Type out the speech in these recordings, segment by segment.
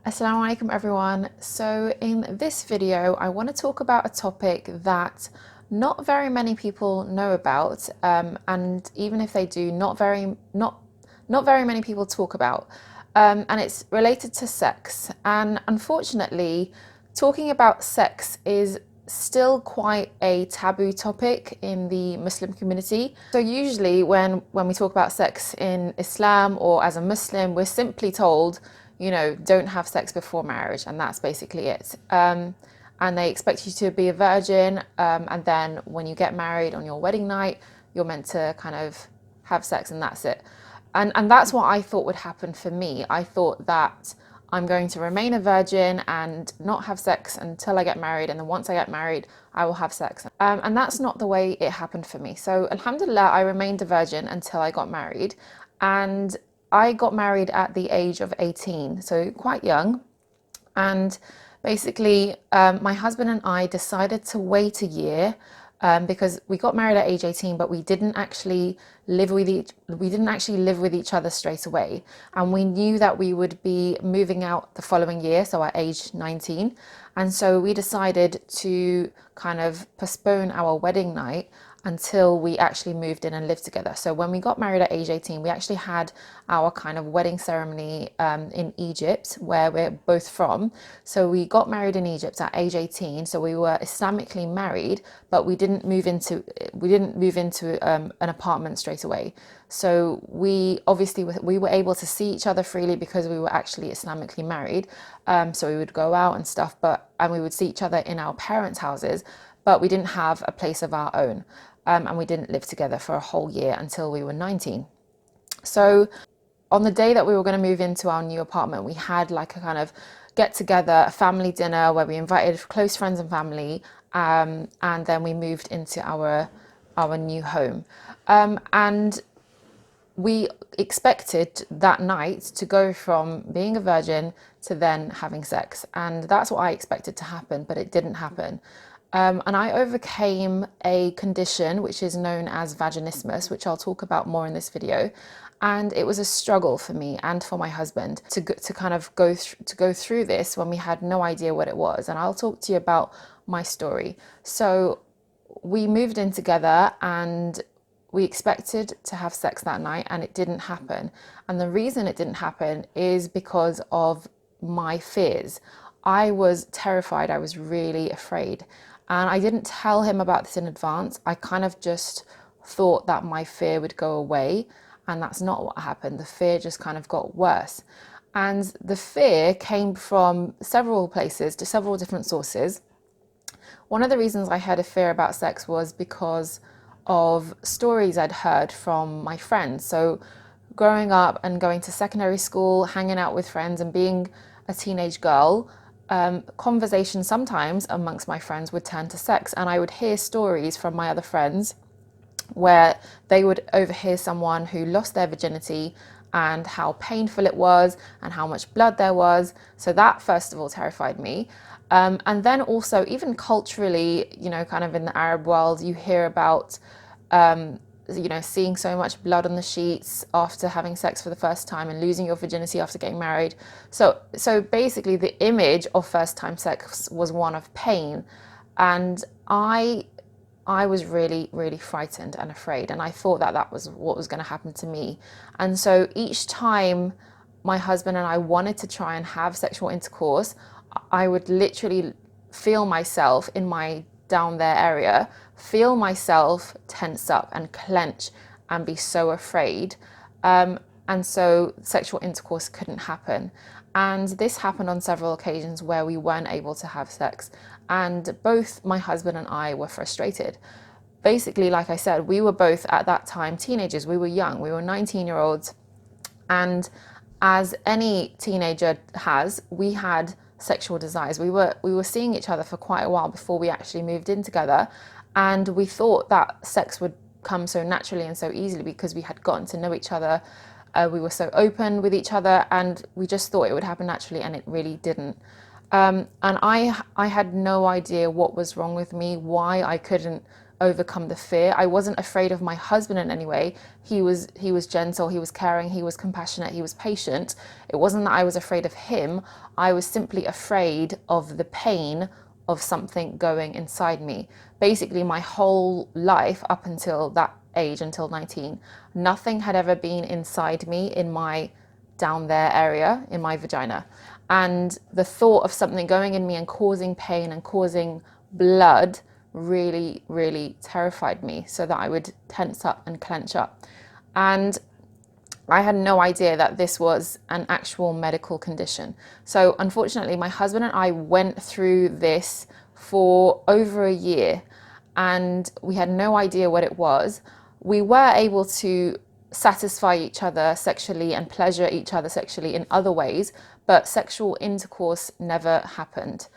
Assalamu alaikum everyone. So in this video I want to talk about a topic that not very many people know about, and even if they do, not very many people talk about, and it's related to sex. And unfortunately, talking about sex is still quite a taboo topic in the Muslim community. So usually when we talk about sex in Islam or as a Muslim, we're simply told, don't have sex before marriage, and that's basically it. And they expect you to be a virgin, and then when you get married on your wedding night, you're meant to kind of have sex, and that's it. And that's what I thought would happen for me. I thought that I'm going to remain a virgin and not have sex until I get married, and then once I get married, I will have sex. And that's not the way it happened for me. So, alhamdulillah, I remained a virgin until I got married, and I got married at the age of 18, so quite young. And basically, my husband and I decided to wait a year, because we got married at age 18, but we didn't actually live with each other straight away. And we knew that we would be moving out the following year, so at age 19. And so we decided to kind of postpone our wedding night until we actually moved in and lived together. So when we got married at age 18, we actually had our kind of wedding ceremony in Egypt, where we're both from. So we got married in Egypt at age 18. So we were Islamically married, but we didn't move into an apartment straight away. So we were able to see each other freely because we were actually Islamically married. So we would go out and stuff, and we would see each other in our parents' houses, but we didn't have a place of our own. And we didn't live together for a whole year until we were 19. So on the day that we were going to move into our new apartment, we had like a kind of get together, a family dinner where we invited close friends and family, and then we moved into our new home. And we expected that night to go from being a virgin to then having sex. And that's what I expected to happen, but it didn't happen. And I overcame a condition which is known as vaginismus, which I'll talk about more in this video. And it was a struggle for me and for my husband to kind of go through this when we had no idea what it was. And I'll talk to you about my story. So we moved in together and we expected to have sex that night, and it didn't happen. And the reason it didn't happen is because of my fears. I was terrified. I was really afraid. And I didn't tell him about this in advance. I kind of just thought that my fear would go away, and that's not what happened. The fear just kind of got worse. And the fear came from several places, to several different sources. One of the reasons I had a fear about sex was because of stories I'd heard from my friends. So growing up and going to secondary school, hanging out with friends and being a teenage girl, conversation sometimes amongst my friends would turn to sex, and I would hear stories from my other friends where they would overhear someone who lost their virginity and how painful it was and how much blood there was. So that first of all terrified me. And then also, even culturally, kind of in the Arab world, you hear about seeing so much blood on the sheets after having sex for the first time and losing your virginity after getting married. So basically the image of first time sex was one of pain. And I was really, really frightened and afraid. And I thought that was what was going to happen to me. And so each time my husband and I wanted to try and have sexual intercourse, I would literally feel myself in my down there area, feel myself tense up and clench and be so afraid. And so sexual intercourse couldn't happen. And this happened on several occasions where we weren't able to have sex. And both my husband and I were frustrated. Basically, like I said, we were both at that time teenagers. We were young. We were 19-year-olds. And as any teenager has, we had sexual desires. We were seeing each other for quite a while before we actually moved in together, and we thought that sex would come so naturally and so easily because we had gotten to know each other. We were so open with each other, and we just thought it would happen naturally, and it really didn't. And I had no idea what was wrong with me, why I couldn't overcome the fear. I wasn't afraid of my husband in any way. He was gentle, he was caring, he was compassionate, he was patient. It wasn't that I was afraid of him. I was simply afraid of the pain of something going inside me. Basically, my whole life up until that age, until 19, nothing had ever been inside me in my down there area, in my vagina. And the thought of something going in me and causing pain and causing blood really, really terrified me, so that I would tense up and clench up. And I had no idea that this was an actual medical condition. So unfortunately, my husband and I went through this for over a year, and we had no idea what it was. We were able to satisfy each other sexually and pleasure each other sexually in other ways, but sexual intercourse never happened.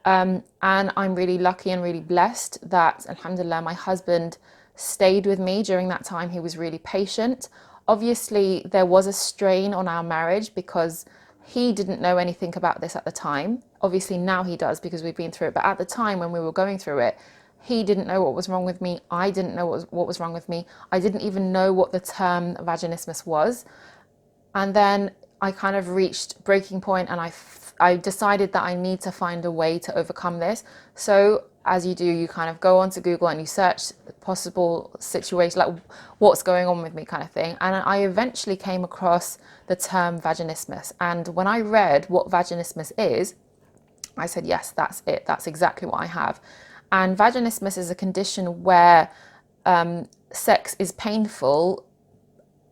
And I'm really lucky and really blessed that, alhamdulillah, my husband stayed with me during that time. He was really patient. Obviously, there was a strain on our marriage because he didn't know anything about this at the time. Obviously, now he does because we've been through it. But at the time when we were going through it, he didn't know what was wrong with me. I didn't know what was wrong with me. I didn't even know what the term vaginismus was. And then I kind of reached breaking point, and I decided that I need to find a way to overcome this. So as you do, you kind of go onto Google and you search possible situations, like what's going on with me kind of thing. And I eventually came across the term vaginismus. And when I read what vaginismus is, I said, yes, that's it. That's exactly what I have. And vaginismus is a condition where sex is painful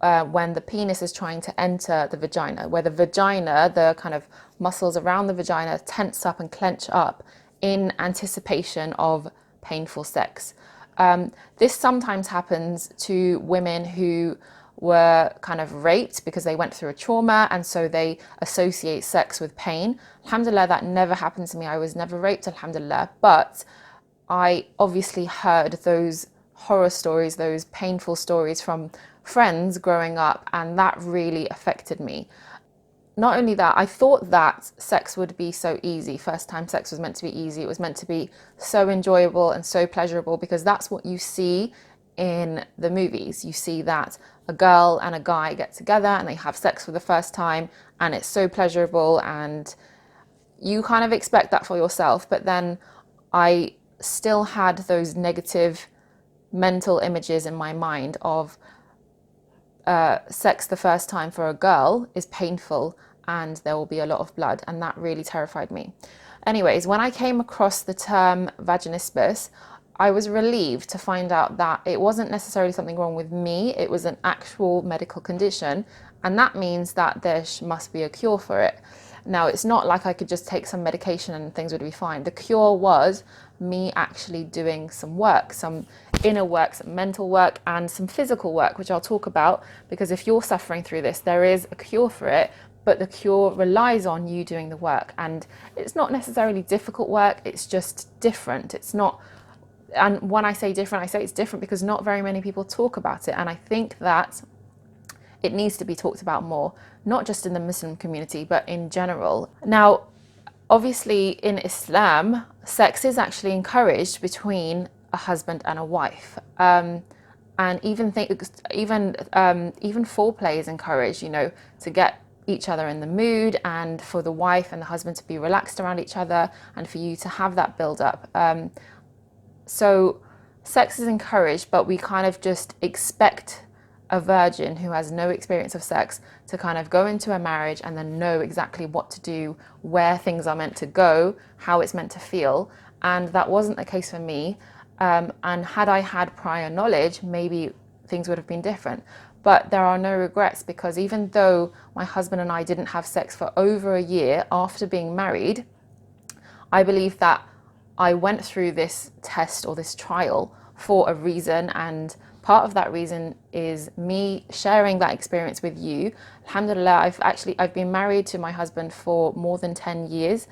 when the penis is trying to enter the vagina, where the vagina, the kind of muscles around the vagina tense up and clench up in anticipation of painful sex. This sometimes happens to women who were kind of raped because they went through a trauma, and so they associate sex with pain. Alhamdulillah, that never happened to me. I was never raped, alhamdulillah, but I obviously heard those horror stories, those painful stories from friends growing up, and that really affected me. Not only that, I thought that sex would be so easy. First time sex was meant to be easy. It was meant to be so enjoyable and so pleasurable, because that's what you see in the movies. You see that a girl and a guy get together and they have sex for the first time, and it's so pleasurable, and you kind of expect that for yourself. But then I still had those negative mental images in my mind of sex the first time for a girl is painful and there will be a lot of blood, and that really terrified me. Anyways, when I came across the term vaginismus, I was relieved to find out that it wasn't necessarily something wrong with me. It was an actual medical condition, and that means that there must be a cure for it. Now, it's not like I could just take some medication and things would be fine. The cure was me actually doing some work, some inner work, some mental work, and some physical work, which I'll talk about, because if you're suffering through this, there is a cure for it, but the cure relies on you doing the work. And it's not necessarily difficult work, it's just different. It's not, and when I say different, I say it's different because not very many people talk about it. And I think that it needs to be talked about more, not just in the Muslim community, but in general. Now, obviously in Islam, sex is actually encouraged between a husband and a wife. And even foreplay is encouraged, you know, to get each other in the mood, and for the wife and the husband to be relaxed around each other, and for you to have that build up. So sex is encouraged, but we kind of just expect a virgin who has no experience of sex to kind of go into a marriage and then know exactly what to do, where things are meant to go, how it's meant to feel. And that wasn't the case for me. And had I had prior knowledge, maybe things would have been different. But there are no regrets, because even though my husband and I didn't have sex for over a year after being married, I believe that I went through this test or this trial for a reason, and part of that reason is me sharing that experience with you. Alhamdulillah, I've been married to my husband for more than 10 years,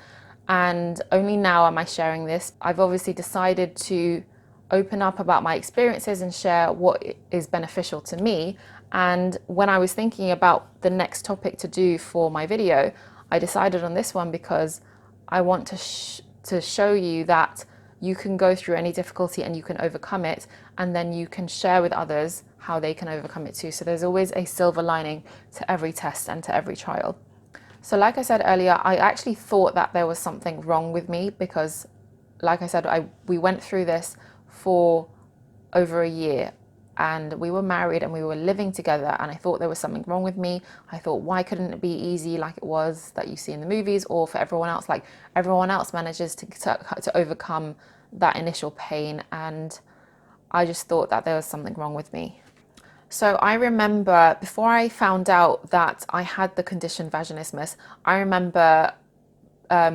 and only now am I sharing this. I've obviously decided to open up about my experiences and share what is beneficial to me. And when I was thinking about the next topic to do for my video, I decided on this one because I want to show you that you can go through any difficulty and you can overcome it, and then you can share with others how they can overcome it too. So there's always a silver lining to every test and to every trial. So like I said earlier, I actually thought that there was something wrong with me because, like I said, we went through this for over a year, and we were married and we were living together, and I thought there was something wrong with me. I thought, why couldn't it be easy like it was that you see in the movies, or for everyone else, like everyone else manages to overcome that initial pain, and I just thought that there was something wrong with me. So I remember before I found out that I had the condition vaginismus, I remember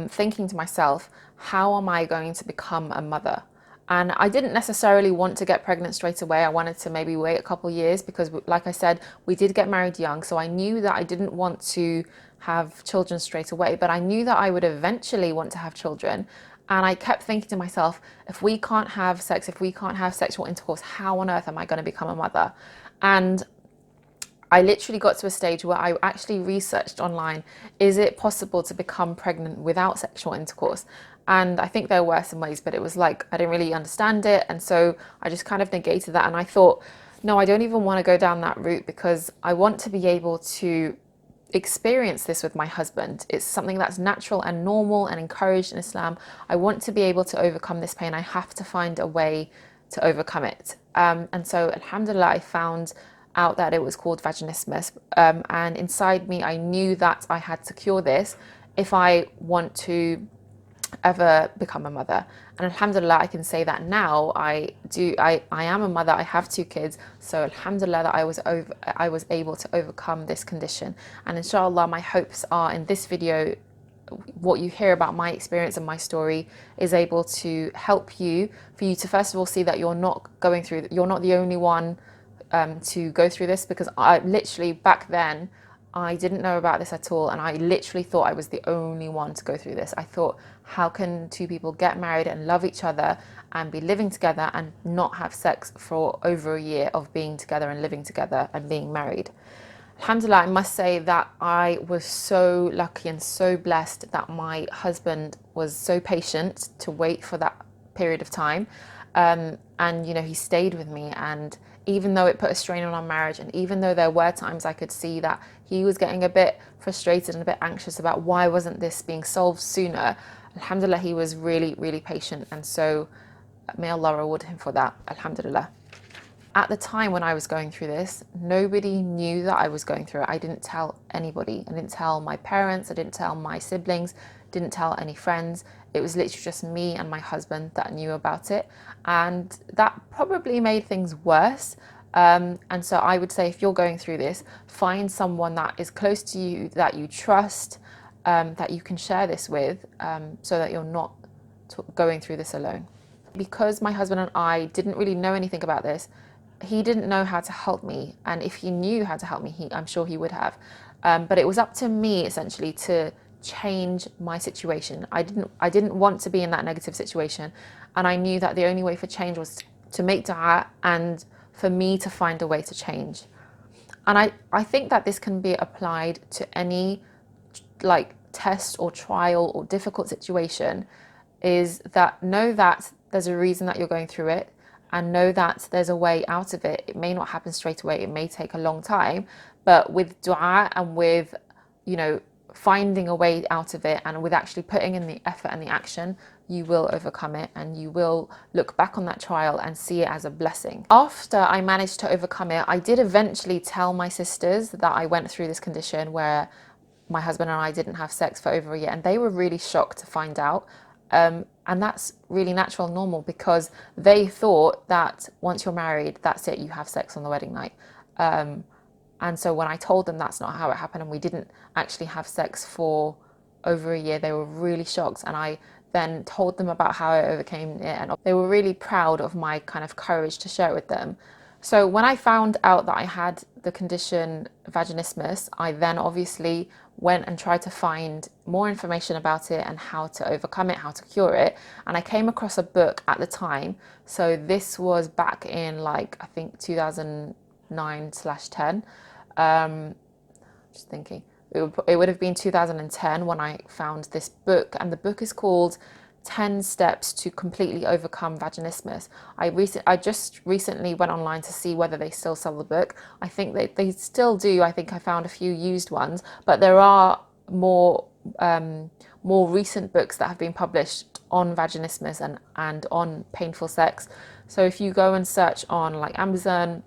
thinking to myself, how am I going to become a mother? And I didn't necessarily want to get pregnant straight away. I wanted to maybe wait a couple of years because, like I said, we did get married young. So I knew that I didn't want to have children straight away, but I knew that I would eventually want to have children. And I kept thinking to myself, if we can't have sex, if we can't have sexual intercourse, how on earth am I going to become a mother? And I literally got to a stage where I actually researched online, is it possible to become pregnant without sexual intercourse? And I think there were some ways, but it was like, I didn't really understand it. And so I just kind of negated that. And I thought, no, I don't even want to go down that route because I want to be able to experience this with my husband. It's something that's natural and normal and encouraged in Islam. I want to be able to overcome this pain. I have to find a way to overcome it. And so, alhamdulillah, I found out that it was called vaginismus. And inside me, I knew that I had to cure this if I want to ever become a mother. And alhamdulillah, I can say that now I am a mother. I have 2 kids, so alhamdulillah that I was able to overcome this condition. And inshallah, my hopes are in this video, what you hear about my experience and my story is able to help you, for you to first of all see that you're not the only one to go through this, because I literally back then I didn't know about this at all, and I literally thought I was the only one to go through this. I thought, how can 2 people get married and love each other and be living together and not have sex for over a year of being together and living together and being married? Alhamdulillah, I must say that I was so lucky and so blessed that my husband was so patient to wait for that period of time. And you know, he stayed with me, and even though it put a strain on our marriage, and even though there were times I could see that he was getting a bit frustrated and a bit anxious about why wasn't this being solved sooner, alhamdulillah, he was really, really patient. And so may Allah reward him for that, alhamdulillah. At the time when I was going through this, nobody knew that I was going through it. I didn't tell anybody. I didn't tell my parents. I didn't tell my siblings. Didn't tell any friends. It was literally just me and my husband that knew about it. And that probably made things worse. And so I would say, if you're going through this, find someone that is close to you, that you trust, that you can share this with, so that you're not going through this alone. Because my husband and I didn't really know anything about this, he didn't know how to help me, and if he knew how to help me, I'm sure he would have. But it was up to me essentially to change my situation. I didn't want to be in that negative situation, and I knew that the only way for change was to make dua and for me to find a way to change. And I think that this can be applied to any like test or trial or difficult situation, is that know that there's a reason that you're going through it, and know that there's a way out of it. It may not happen straight away, it may take a long time, but with dua and with, you know, finding a way out of it and with actually putting in the effort and the action, you will overcome it, and you will look back on that trial and see it as a blessing. After I managed to overcome it, I did eventually tell my sisters that I went through this condition where my husband and I didn't have sex for over a year, and they were really shocked to find out. And that's really natural and normal, because they thought that once you're married, that's it, you have sex on the wedding night. And so when I told them that's not how it happened and we didn't actually have sex for over a year, they were really shocked. And I then told them about how I overcame it, and they were really proud of my kind of courage to share it with them. So when I found out that I had the condition vaginismus, I then obviously went and tried to find more information about it and how to overcome it, how to cure it. And I came across a book at the time. So this was back in like, I think 2009/10. Just thinking, it would have been 2010 when I found this book, and the book is called 10 steps to completely overcome vaginismus. I just recently went online to see whether they still sell the book. I think they still do. I think I found a few used ones, but there are more recent books that have been published on vaginismus and on painful sex. So if you go and search on like Amazon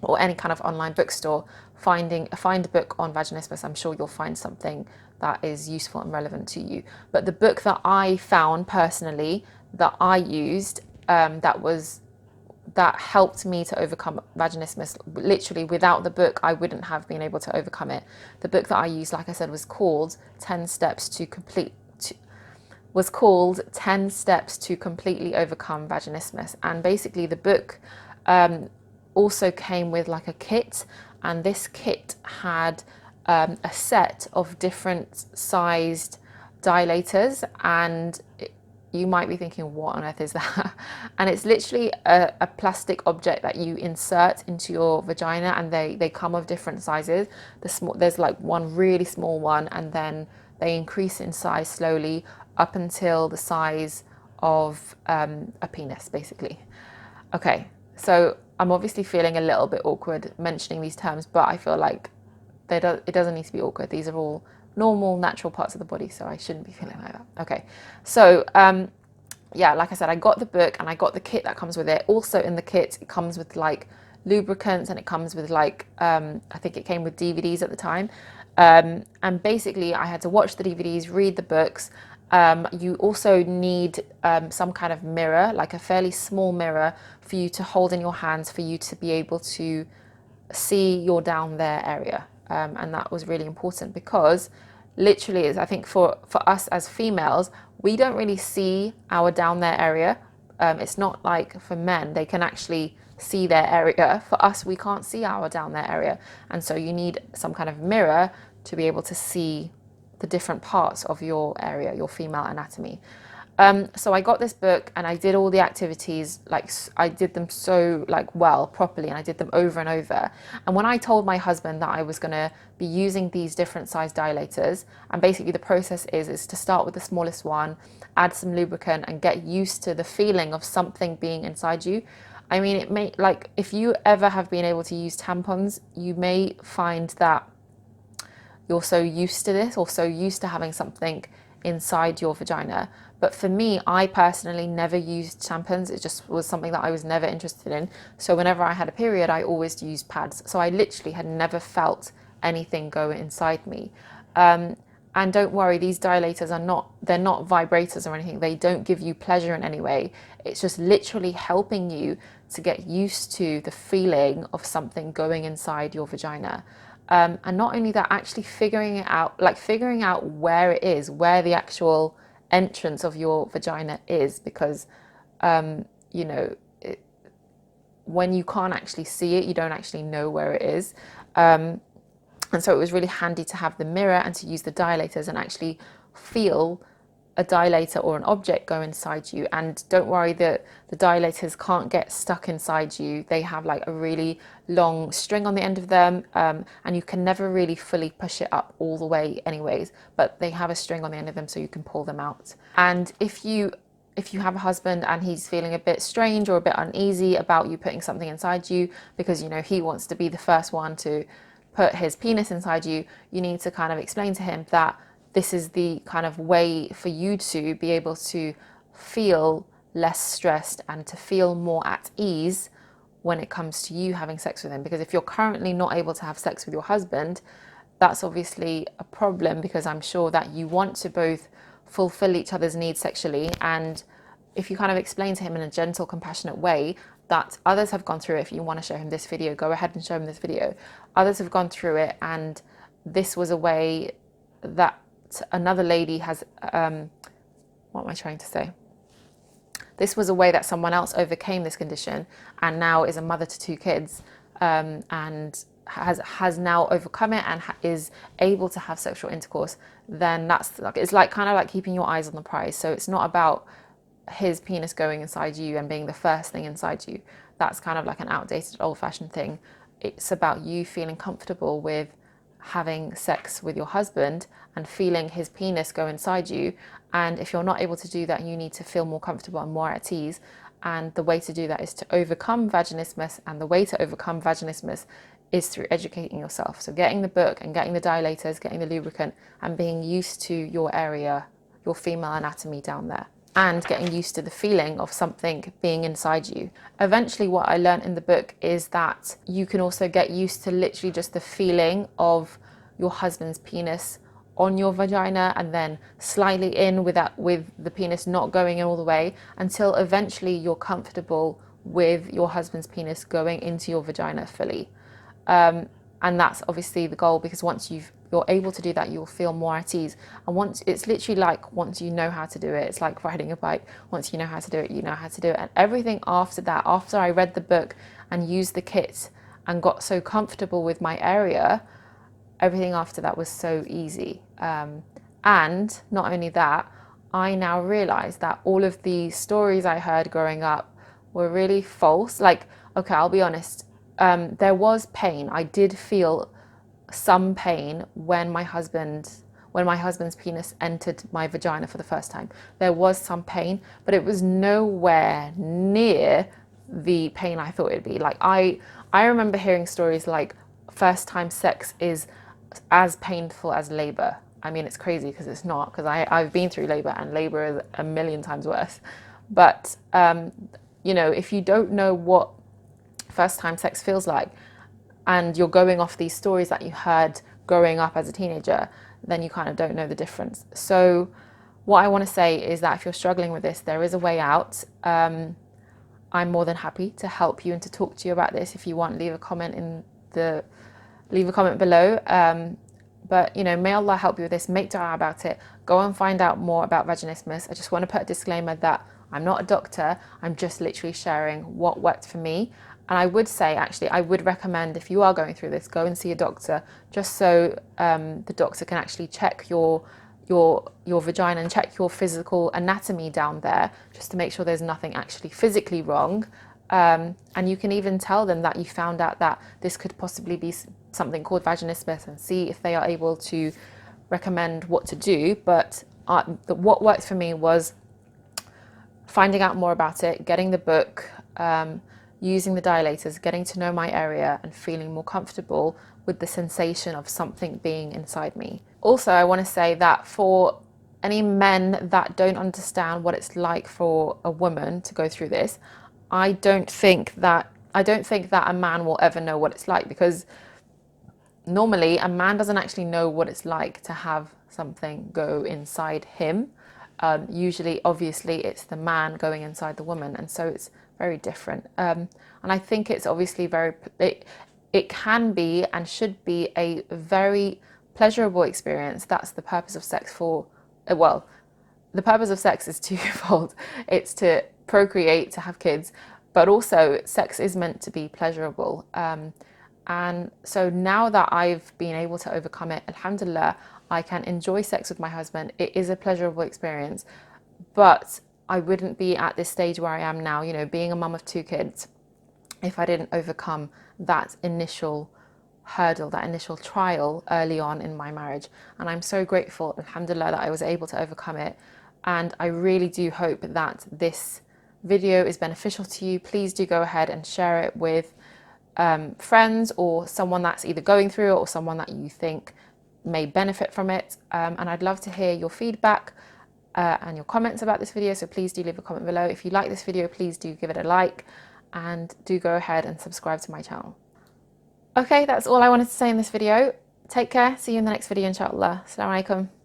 or any kind of online bookstore, find a book on vaginismus, I'm sure you'll find something that is useful and relevant to you. But the book that I found personally that I used, that helped me to overcome vaginismus. Literally, without the book, I wouldn't have been able to overcome it. The book that I used, like I said, was called 10 Steps to Complete. Was called 10 Steps to Completely Overcome Vaginismus. And basically, the book also came with like a kit, and this kit had a set of different sized dilators, and you might be thinking, what on earth is that? And it's literally a plastic object that you insert into your vagina, and they come of different sizes. There's like one really small one, and then they increase in size slowly up until the size of a penis, basically. Okay, so I'm obviously feeling a little bit awkward mentioning these terms, but I feel like it doesn't need to be awkward. These are all normal, natural parts of the body, so I shouldn't be feeling like that. Okay, so yeah, like I said, I got the book and I got the kit that comes with it. Also in the kit, it comes with like lubricants, and it comes with like, I think it came with DVDs at the time. And basically I had to watch the DVDs, read the books. You also need some kind of mirror, like a fairly small mirror for you to hold in your hands, for you to be able to see your down there area. And that was really important because literally, I think for us as females, we don't really see our down there area. It's not like for men, they can actually see their area. For us, we can't see our down there area. And so you need some kind of mirror to be able to see the different parts of your area, your female anatomy. So I got this book and I did all the activities, like I did them so like well, properly, and I did them over and over. And when I told my husband that I was gonna be using these different size dilators, and basically the process is to start with the smallest one, add some lubricant and get used to the feeling of something being inside you. I mean, it may, like, if you ever have been able to use tampons, you may find that you're so used to this, or so used to having something inside your vagina. But for me, I personally never used tampons. It just was something that I was never interested in. So whenever I had a period, I always used pads. So I literally had never felt anything go inside me. And don't worry, these dilators they're not vibrators or anything. They don't give you pleasure in any way. It's just literally helping you to get used to the feeling of something going inside your vagina. And not only that, actually figuring out where it is, where the actual entrance of your vagina is, because you know, when you can't actually see it, you don't actually know where it is. And so it was really handy to have the mirror and to use the dilators and actually feel a dilator or an object go inside you. And don't worry, that the dilators can't get stuck inside you. They have like a really long string on the end of them, and you can never really fully push it up all the way anyways, but they have a string on the end of them so you can pull them out. And if you have a husband and he's feeling a bit strange or a bit uneasy about you putting something inside you because, you know, he wants to be the first one to put his penis inside you, you need to kind of explain to him that this is the kind of way for you to be able to feel less stressed and to feel more at ease when it comes to you having sex with him. Because if you're currently not able to have sex with your husband, that's obviously a problem, because I'm sure that you want to both fulfill each other's needs sexually. And if you kind of explain to him in a gentle, compassionate way that others have gone through it, if you want to show him this video, go ahead and show him this video. Others have gone through it, and this was a way that another lady has, what am I trying to say? This was a way that someone else overcame this condition and now is a mother to 2 kids, and has now overcome it and is able to have sexual intercourse. Then it's like kind of like keeping your eyes on the prize. So it's not about his penis going inside you and being the first thing inside you. That's kind of like an outdated, old-fashioned thing. It's about you feeling comfortable with having sex with your husband and feeling his penis go inside you. And if you're not able to do that, you need to feel more comfortable and more at ease. And the way to do that is to overcome vaginismus. And the way to overcome vaginismus is through educating yourself. So getting the book and getting the dilators, getting the lubricant, and being used to your area, your female anatomy down there, and getting used to the feeling of something being inside you. Eventually, what I learned in the book is that you can also get used to literally just the feeling of your husband's penis on your vagina, and then slightly in with the penis not going in all the way, until eventually you're comfortable with your husband's penis going into your vagina fully. And that's obviously the goal, because once you're able to do that, you'll feel more at ease. And once it's literally like, once you know how to do it, it's like riding a bike. Once you know how to do it, you know how to do it. And everything after that, after I read the book and used the kit and got so comfortable with my area, everything after that was so easy. And not only that, I now realize that all of the stories I heard growing up were really false. Like, okay, I'll be honest. There was pain. I did feel some pain when my husband's penis entered my vagina for the first time. There was some pain, but it was nowhere near the pain I thought it'd be. Like I remember hearing stories like first time sex is as painful as labor. I mean, it's crazy because it's not, because I've been through labor, and labor is a million times worse. But you know, if you don't know what first time sex feels like, and you're going off these stories that you heard growing up as a teenager, then you kind of don't know the difference. So what I want to say is that if you're struggling with this, there is a way out. I'm more than happy to help you and to talk to you about this. If you want, leave a comment below. But you know, may Allah help you with this. Make dua about it. Go and find out more about vaginismus. I just want to put a disclaimer that I'm not a doctor. I'm just literally sharing what worked for me. And I would say, actually, I would recommend, if you are going through this, go and see a doctor, just so the doctor can actually check your vagina and check your physical anatomy down there, just to make sure there's nothing actually physically wrong. And you can even tell them that you found out that this could possibly be something called vaginismus, and see if they are able to recommend what to do. But what worked for me was finding out more about it, getting the book, using the dilators, getting to know my area, and feeling more comfortable with the sensation of something being inside me. Also, I want to say that for any men that don't understand what it's like for a woman to go through this, I don't think that a man will ever know what it's like, because normally a man doesn't actually know what it's like to have something go inside him. Usually, obviously, it's the man going inside the woman, and so it's very different. And I think it's obviously it can be and should be a very pleasurable experience. That's the purpose of sex the purpose of sex is twofold. It's to procreate, to have kids, but also sex is meant to be pleasurable. And so now that I've been able to overcome it, alhamdulillah, I can enjoy sex with my husband. It is a pleasurable experience, but I wouldn't be at this stage where I am now, you know, being a mum of 2 kids, if I didn't overcome that initial hurdle, that initial trial early on in my marriage. And I'm so grateful, alhamdulillah, that I was able to overcome it. And I really do hope that this video is beneficial to you. Please do go ahead and share it with friends, or someone that's either going through it, or someone that you think may benefit from it. And I'd love to hear your feedback and your comments about this video, so please do leave a comment below. If you like this video, please do give it a like, and do go ahead and subscribe to my channel. Okay, that's all I wanted to say in this video. Take care, see you in the next video, inshallah. Assalamu alaikum.